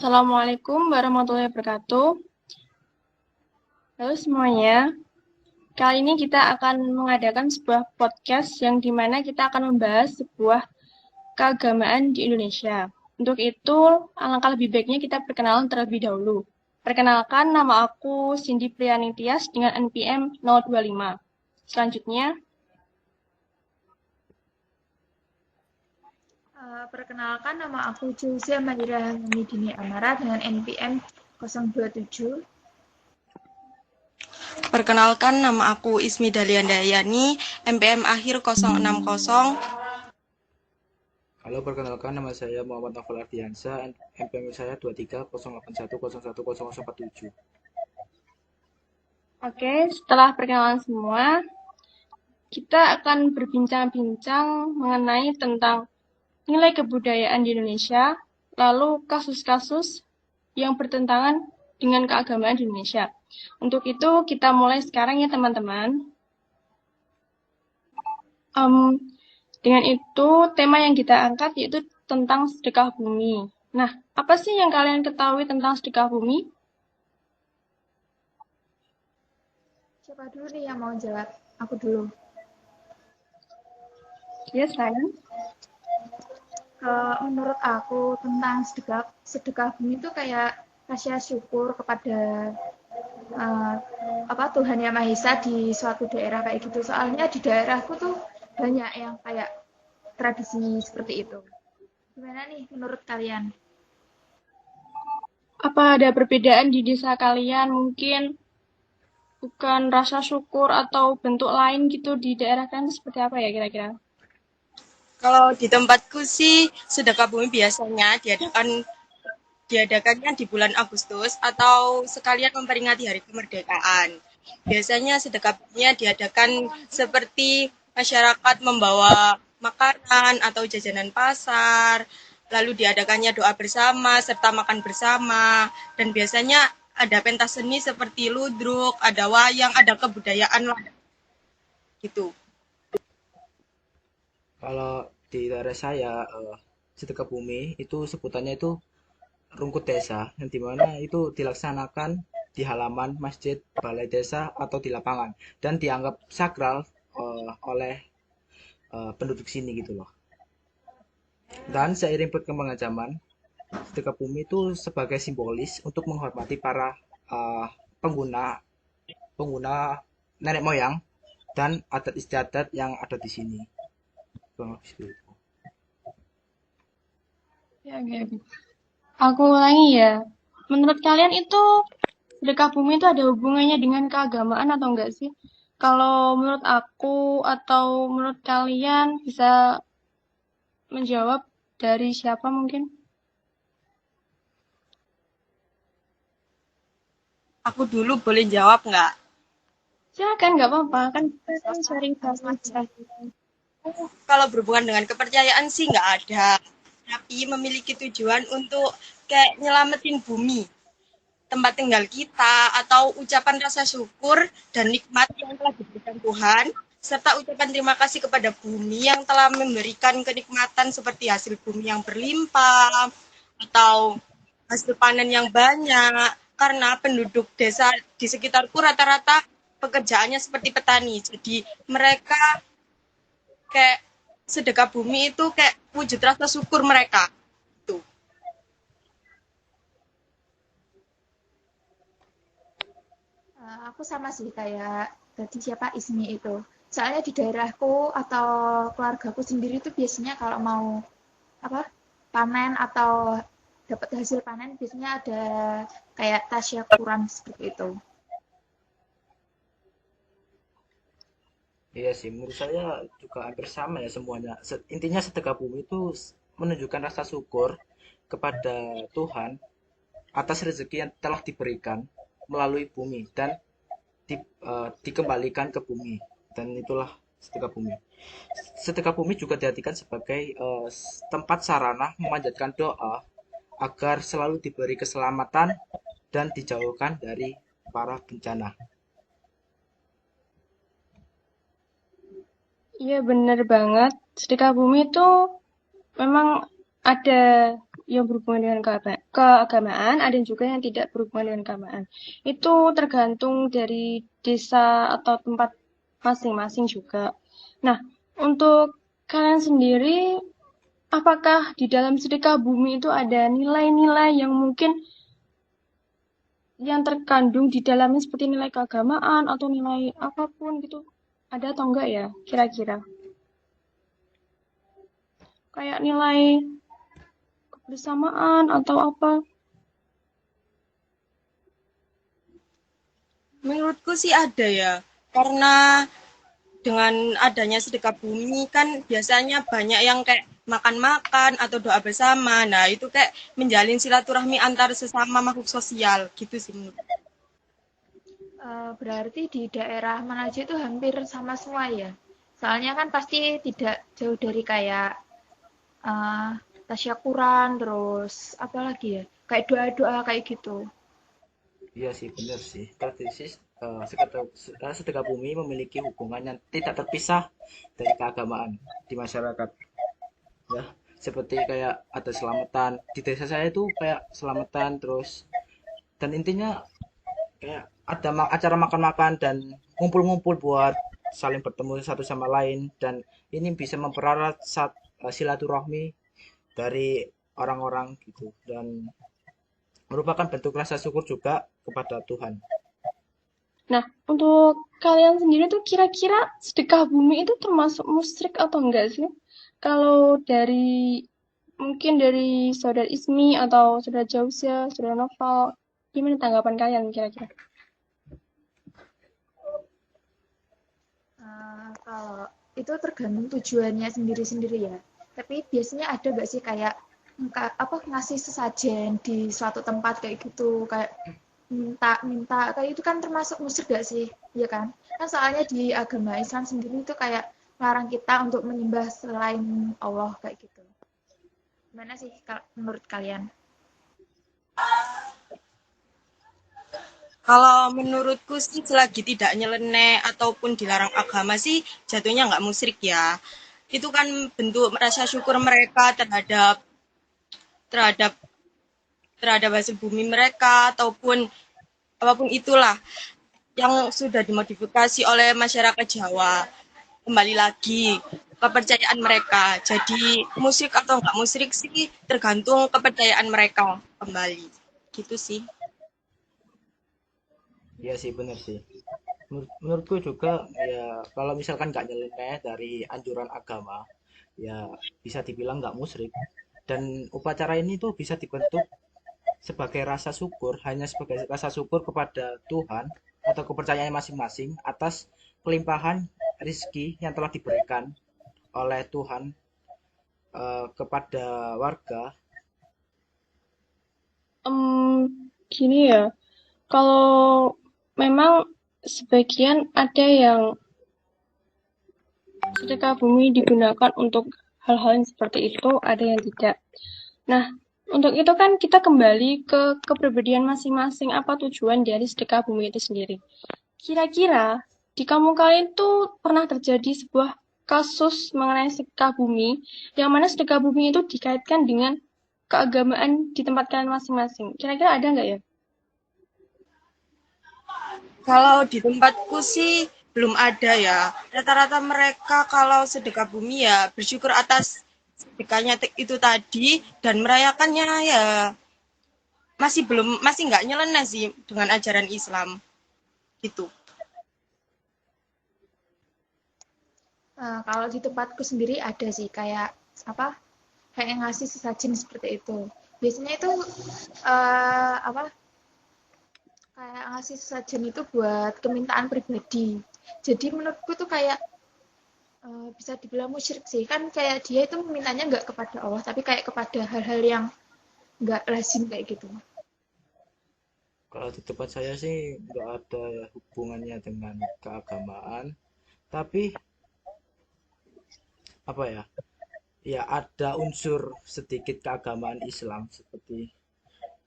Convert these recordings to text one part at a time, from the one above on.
Assalamualaikum warahmatullahi wabarakatuh. Halo semuanya, kali ini kita akan mengadakan sebuah podcast yang dimana kita akan membahas sebuah keagamaan di Indonesia. Untuk itu, alangkah lebih baiknya kita perkenalan terlebih dahulu. Perkenalkan, nama aku Cindy Priani Tias dengan NPM 025. Selanjutnya, Perkenalkan, nama aku Julzia Mahira Hamidini Amara dengan NPM 027. Perkenalkan, nama aku Ismi Daliandayani, MPM akhir 060. Halo, perkenalkan nama saya Muhammad Novel Ardiansa, NPM saya 230810810047. oke, setelah perkenalan semua, kita akan berbincang-bincang mengenai tentang nilai kebudayaan di Indonesia, lalu kasus-kasus yang bertentangan dengan keagamaan di Indonesia. Untuk itu, kita mulai sekarang ya teman-teman. Dengan itu, tema yang kita angkat yaitu tentang sedekah bumi. Nah, apa sih yang kalian ketahui tentang sedekah bumi? Siapa dulu nih yang mau jawab? Aku dulu. Ya, sayang. Menurut aku tentang sedekah bumi itu kayak rasa syukur kepada uh, Tuhan Yang Maha Esa di suatu daerah kayak gitu. Soalnya di daerahku tuh banyak yang kayak tradisi seperti itu. Gimana nih menurut kalian? Apa ada perbedaan di desa kalian? Mungkin bukan rasa syukur atau bentuk lain gitu di daerah kalian seperti apa ya kira-kira? Kalau di tempatku sih, sedekah bumi biasanya diadakannya di bulan Agustus atau sekalian memperingati Hari Kemerdekaan. Biasanya sedekah buminya diadakan seperti masyarakat membawa makanan atau jajanan pasar, lalu diadakannya doa bersama serta makan bersama, dan biasanya ada pentas seni seperti ludruk, ada wayang, ada kebudayaan lah gitu. Kalau di daerah saya, sedekah bumi itu sebutannya itu rungkut desa, yang dimana itu dilaksanakan di halaman masjid, balai desa, atau di lapangan, dan dianggap sakral oleh penduduk sini gitu loh. Dan seiring perkembangan zaman, sedekah bumi itu sebagai simbolis untuk menghormati para uh, pengguna pengguna nenek moyang dan adat istiadat yang ada di sini. Ya, oke. Aku ulangi ya. Menurut kalian itu sedekah bumi itu ada hubungannya dengan keagamaan atau enggak sih? Kalau menurut aku atau menurut kalian bisa menjawab dari siapa mungkin? Aku dulu boleh jawab nggak? Silakan, nggak apa-apa. Kan kita kan sharing Masing-masing. saja. Kalau berhubungan dengan kepercayaan sih nggak ada, tapi memiliki tujuan untuk kayak nyelamatin bumi, tempat tinggal kita, atau ucapan rasa syukur dan nikmat yang telah diberikan Tuhan, serta ucapan terima kasih kepada bumi yang telah memberikan kenikmatan seperti hasil bumi yang berlimpah, atau hasil panen yang banyak, karena penduduk desa di sekitarku rata-rata pekerjaannya seperti petani, jadi mereka kayak sedekah bumi itu kayak wujud rasa syukur mereka. Tuh. Aku sama sih kayak tadi siapa Ismi itu. Soalnya di daerahku atau keluargaku sendiri itu biasanya kalau mau apa panen atau dapat hasil panen biasanya ada kayak tasyakuran seperti itu. Iya sih, menurut saya juga hampir sama ya semuanya. Intinya sedekah bumi itu menunjukkan rasa syukur kepada Tuhan atas rezeki yang telah diberikan melalui bumi dan dikembalikan ke bumi. Dan itulah sedekah bumi. Sedekah bumi juga diartikan sebagai tempat sarana memanjatkan doa agar selalu diberi keselamatan dan dijauhkan dari para bencana. Iya, bener banget. Sedekah bumi itu memang ada yang berhubungan dengan keagamaan, ada juga yang tidak berhubungan dengan keagamaan. Itu tergantung dari desa atau tempat masing-masing juga. Nah, untuk kalian sendiri, apakah di dalam sedekah bumi itu ada nilai-nilai yang mungkin yang terkandung di dalamnya seperti nilai keagamaan atau nilai apapun gitu? Ada atau enggak ya, kira-kira? Kayak nilai kebersamaan atau apa? Menurutku sih ada ya, karena dengan adanya sedekah bumi kan biasanya banyak yang kayak makan-makan atau doa bersama. Nah, itu kayak menjalin silaturahmi antar sesama makhluk sosial gitu sih menurutku. Berarti di daerah mana aja itu hampir sama semua ya. Soalnya kan pasti tidak jauh dari kayak eh, tasyakuran, terus apa lagi ya? Kayak doa-doa kayak gitu. Iya sih, benar sih. Tradisi sedekah bumi memiliki hubungan yang tidak terpisah dari keagamaan di masyarakat. Ya, seperti kayak ada selamatan di desa saya itu kayak selamatan terus dan intinya kayak ada acara makan-makan dan ngumpul-ngumpul buat saling bertemu satu sama lain dan ini bisa mempererat silaturahmi dari orang-orang gitu dan merupakan bentuk rasa syukur juga kepada Tuhan. Nah, untuk kalian sendiri tuh kira-kira sedekah bumi itu termasuk musyrik atau enggak sih? Kalau mungkin dari saudara Ismi atau saudara Jausya, saudara Noval, gimana tanggapan kalian kira-kira? Kalau itu tergantung tujuannya sendiri-sendiri ya. Tapi biasanya ada nggak sih kayak apa ngasih sesajen di suatu tempat kayak gitu, kayak minta-minta kayak itu kan termasuk musyrik gak sih? Iya kan? Kan soalnya di agama Islam sendiri itu kayak melarang kita untuk menyembah selain Allah kayak gitu. Gimana sih menurut kalian? Kalau menurutku sih selagi tidak nyeleneh ataupun dilarang agama sih jatuhnya nggak musyrik ya. Itu kan bentuk rasa syukur mereka terhadap terhadap terhadap hasil bumi mereka ataupun apapun itulah yang sudah dimodifikasi oleh masyarakat Jawa. Kembali lagi kepercayaan mereka. Jadi musyrik atau nggak musyrik sih tergantung kepercayaan mereka kembali. Gitu sih. Iya sih, benar sih. Menurutku juga ya kalau misalkan nggak nyeleneh dari anjuran agama ya bisa dibilang nggak musyrik dan upacara ini tuh bisa dibentuk sebagai rasa syukur hanya sebagai rasa syukur kepada Tuhan atau kepercayaan masing-masing atas kelimpahan rizki yang telah diberikan oleh Tuhan kepada warga. Gini ya, kalau memang sebagian ada yang sedekah bumi digunakan untuk hal-hal yang seperti itu, ada yang tidak. Nah, untuk itu kan kita kembali ke kepribadian masing-masing apa tujuan dari sedekah bumi itu sendiri. Kira-kira di kampung kalian tuh pernah terjadi sebuah kasus mengenai sedekah bumi, yang mana sedekah bumi itu dikaitkan dengan keagamaan di tempat kalian masing-masing. Kira-kira ada nggak ya? Kalau di tempatku sih belum ada ya. Rata-rata mereka kalau sedekah bumi ya bersyukur atas sedekahnya itu tadi dan merayakannya ya masih nggak nyeleneh sih dengan ajaran Islam gitu. Kalau di tempatku sendiri ada sih kayak apa? Kayak ngasih sesajen seperti itu. Biasanya itu apa? Kayak ngasih sesajen itu buat kemintaan pribadi. Jadi menurutku tuh kayak bisa dibilang musyrik sih. Kan kayak dia itu memintanya nggak kepada Allah, tapi kayak kepada hal-hal yang nggak lazim kayak gitu. Kalau di tempat saya sih nggak ada hubungannya dengan keagamaan, tapi apa ya? Ya ada unsur sedikit keagamaan Islam seperti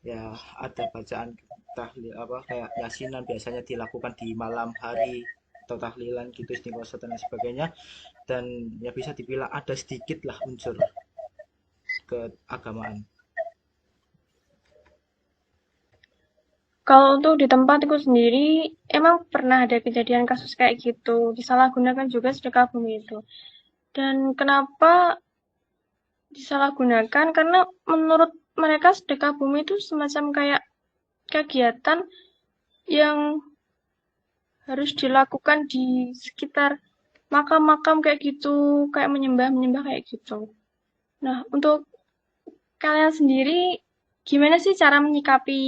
ya ada bacaan tahlil apa kayak yasinan biasanya dilakukan di malam hari atau tahlilan gitu istighosah dan lain sebagainya dan ya bisa dibilang ada sedikit lah unsur keagamaan. Kalau untuk di tempatku sendiri, emang pernah ada kejadian kasus kayak gitu, disalahgunakan juga sedekah bumi itu. Dan kenapa disalahgunakan? Karena menurut mereka sedekah bumi itu semacam kayak kegiatan yang harus dilakukan di sekitar makam-makam kayak gitu, kayak menyembah-menyembah kayak gitu. Nah, untuk kalian sendiri, gimana sih cara menyikapi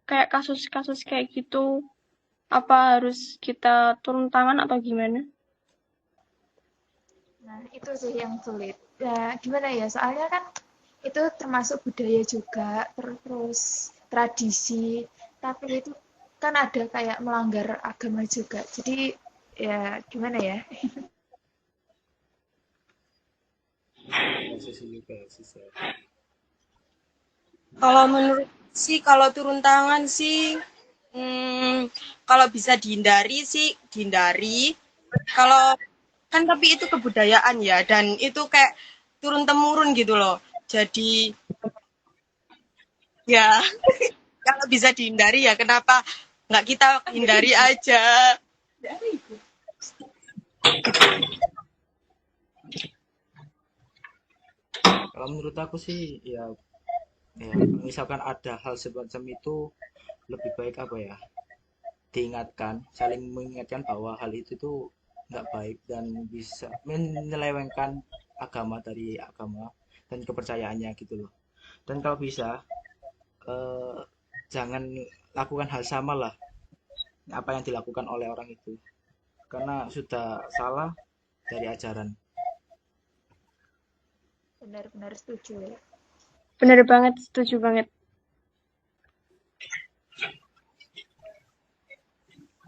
kayak kasus-kasus kayak gitu? Apa harus kita turun tangan atau gimana? Nah, itu sih yang sulit. Ya, gimana ya? Soalnya kan itu termasuk budaya juga, terus tradisi, tapi itu kan ada kayak melanggar agama juga. Jadi ya gimana ya? Ya, susah juga susah. Kalau menurut sih kalau turun tangan sih kalau bisa dihindari sih dihindari. Kalau kan tapi itu kebudayaan ya dan itu kayak turun temurun gitu loh. Jadi ya kalau bisa dihindari ya kenapa nggak kita hindari aja. Kalau menurut aku sih ya, ya misalkan ada hal semacam itu lebih baik apa ya, diingatkan, saling mengingatkan bahwa hal itu tuh nggak baik dan bisa menyelewengkan agama dari agama dan kepercayaannya gitu loh. Dan kalau bisa eh, jangan lakukan hal sama lah apa yang dilakukan oleh orang itu karena sudah salah dari ajaran. Benar-benar setuju ya. Bener banget, setuju banget.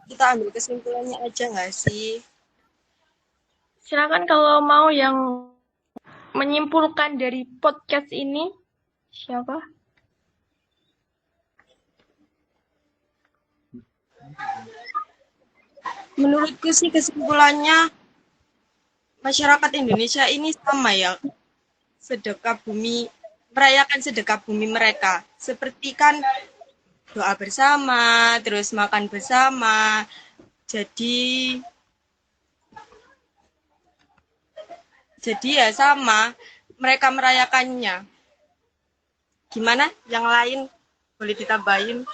Kita ambil kesimpulannya aja nggak sih? Silakan kalau mau yang menyimpulkan dari podcast ini, siapa? Menurutku sih kesimpulannya masyarakat Indonesia ini sama ya sedekah bumi merayakan sedekah bumi mereka seperti kan doa bersama terus makan bersama jadi ya sama mereka merayakannya gimana yang lain boleh ditambahin.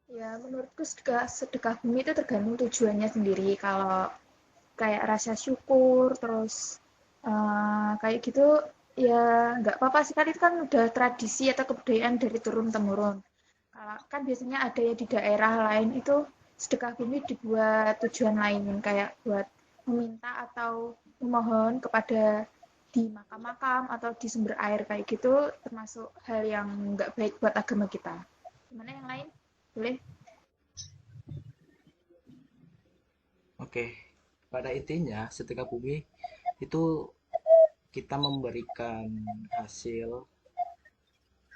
Ya, menurutku sedekah bumi itu tergantung tujuannya sendiri. Kalau kayak rasa syukur, terus kayak gitu, ya nggak apa-apa sih. Kan itu kan udah tradisi atau kebudayaan dari turun-temurun. Kalau kan biasanya ada ya di daerah lain itu sedekah bumi dibuat tujuan lain, kayak buat meminta atau memohon kepada di makam-makam atau di sumber air kayak gitu, termasuk hal yang nggak baik buat agama kita. Gimana yang lain? Boleh? Oke, pada intinya sedekah bumi itu kita memberikan hasil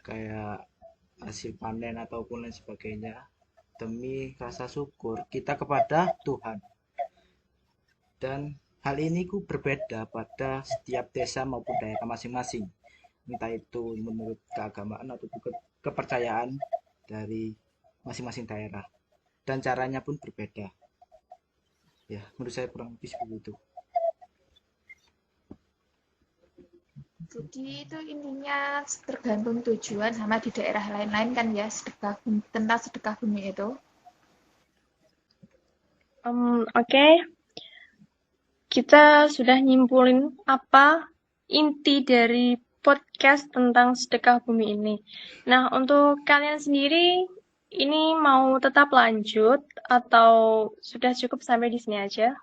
kayak hasil panen ataupun lain sebagainya demi rasa syukur kita kepada Tuhan. Dan hal ini ku berbeda pada setiap desa maupun daerah masing-masing. Entah itu menurut keagamaan atau kepercayaan dari masing-masing daerah. Dan caranya pun berbeda. Ya, menurut saya kurang lebih seperti itu. Jadi itu intinya tergantung tujuan sama di daerah lain-lain kan ya sedekah tentang sedekah bumi itu. Oke, kita sudah nyimpulin apa inti dari podcast tentang sedekah bumi ini. Nah, untuk kalian sendiri, ini mau tetap lanjut atau sudah cukup sampai di sini aja?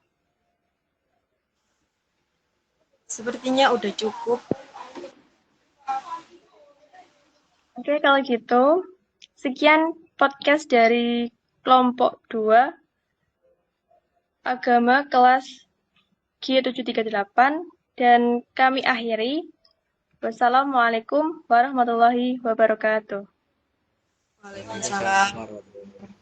Sepertinya udah cukup. Oke, kalau gitu, sekian podcast dari kelompok 2 Agama kelas G738 dan kami akhiri. Wassalamualaikum warahmatullahi wabarakatuh. Waalaikumsalam. Waalaikumsalam warahmatullahi wabarakatuh.